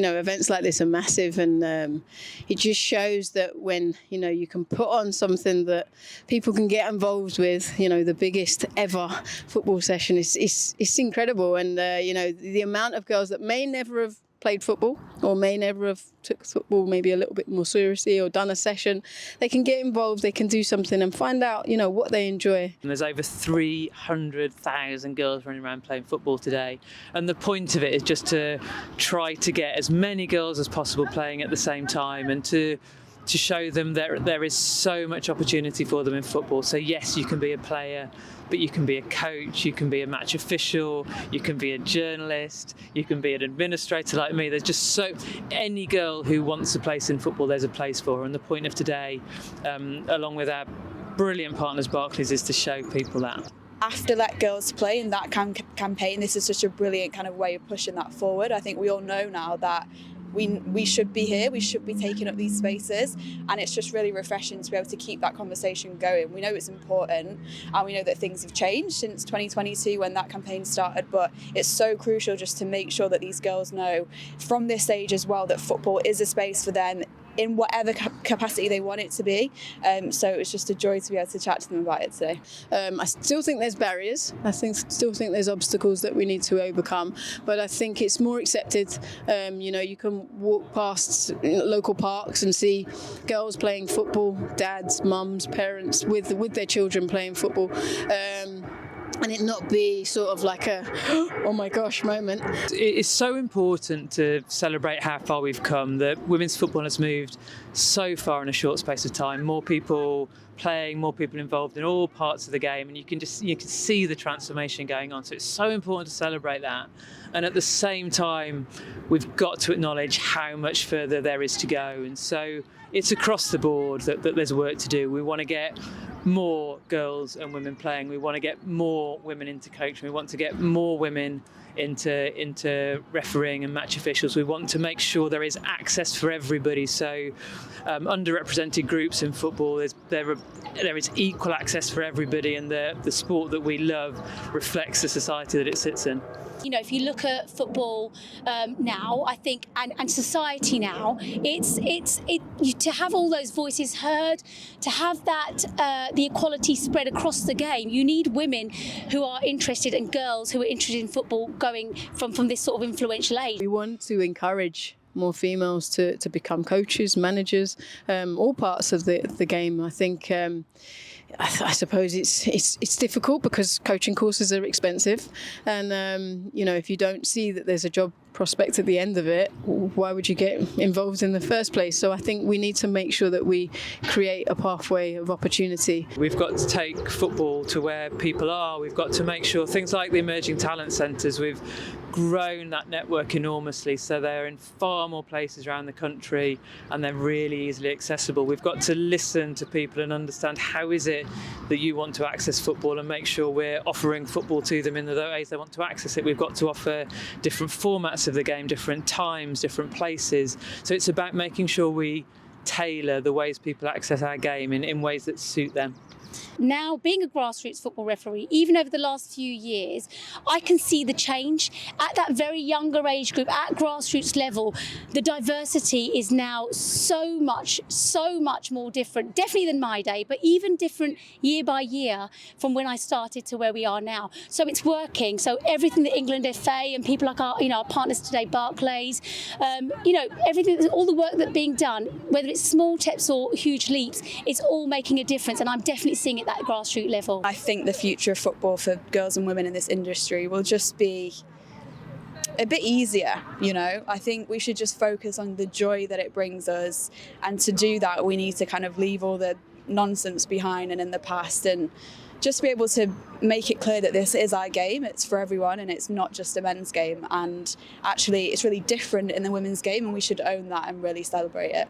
events like this are massive, and it just shows that when, you can put on something that people can get involved with, the biggest ever football session is incredible. And, the amount of girls that may never have played football or may never have took football maybe a little bit more seriously or done a session, they can get involved, they can do something and find out, what they enjoy. And there's over 300,000 girls running around playing football today. And the point of it is just to try to get as many girls as possible playing at the same time, and to show them that there is so much opportunity for them in football. So yes, you can be a player, but you can be a coach, you can be a match official, you can be a journalist, you can be an administrator like me. There's just any girl who wants a place in football, there's a place for her. And the point of today, along with our brilliant partners Barclays, is to show people that. After Let Girls Play and that campaign, this is such a brilliant kind of way of pushing that forward. I think we all know now that we should be here, we should be taking up these spaces, and it's just really refreshing to be able to keep that conversation going. We know it's important, and we know that things have changed since 2022 when that campaign started, but it's so crucial just to make sure that these girls know from this age as well that football is a space for them in whatever capacity they want it to be. So it was just a joy to be able to chat to them about it today. I still think there's barriers. Still think there's obstacles that we need to overcome. But I think it's more accepted. You can walk past local parks and see girls playing football, dads, mums, parents with their children playing football. And it not be sort of like a, oh my gosh moment. It's so important to celebrate how far we've come, that women's football has moved so far in a short space of time. More people playing, more people involved in all parts of the game, and you can see the transformation going on. So it's so important to celebrate that. And at the same time, we've got to acknowledge how much further there is to go. And so it's across the board that there's work to do. We want to get more girls and women playing. We want to get more women into coaching. We want to get more women into refereeing and match officials. We want to make sure there is access for everybody. So underrepresented groups in football, there is equal access for everybody, and the sport that we love reflects the society that it sits in. If you look at football now, I think, and society now, to have all those voices heard, to have that the equality spread across the game, you need women who are interested and girls who are interested in football going from this sort of influential age. We want to encourage more females to become coaches, managers, all parts of the game. I think I suppose it's difficult because coaching courses are expensive, and if you don't see that there's a job prospect at the end of it, why would you get involved in the first place? So I think we need to make sure that we create a pathway of opportunity. We've got to take football to where people are. We've got to make sure things like the emerging talent centres, we've grown that network enormously, so they're in far more places around the country and they're really easily accessible. We've got to listen to people and understand how is it that you want to access football, and make sure we're offering football to them in the ways they want to access it. We've got to offer different formats of the game, different times, different places. So it's about making sure we tailor the ways people access our game in ways that suit them. Now, being a grassroots football referee, even over the last few years, I can see the change at that very younger age group, at grassroots level. The diversity is now so much more different, definitely than my day, but even different year by year from when I started to where we are now. So it's working. So everything that England FA and people like our partners today, Barclays, everything, all the work that's being done, whether it's small steps or huge leaps, it's all making a difference, and I'm definitely seeing it at that grassroots level. I think the future of football for girls and women in this industry will just be a bit easier, I think we should just focus on the joy that it brings us, and to do that we need to kind of leave all the nonsense behind and in the past, and just be able to make it clear that this is our game, it's for everyone, and it's not just a men's game, and actually it's really different in the women's game, and we should own that and really celebrate it.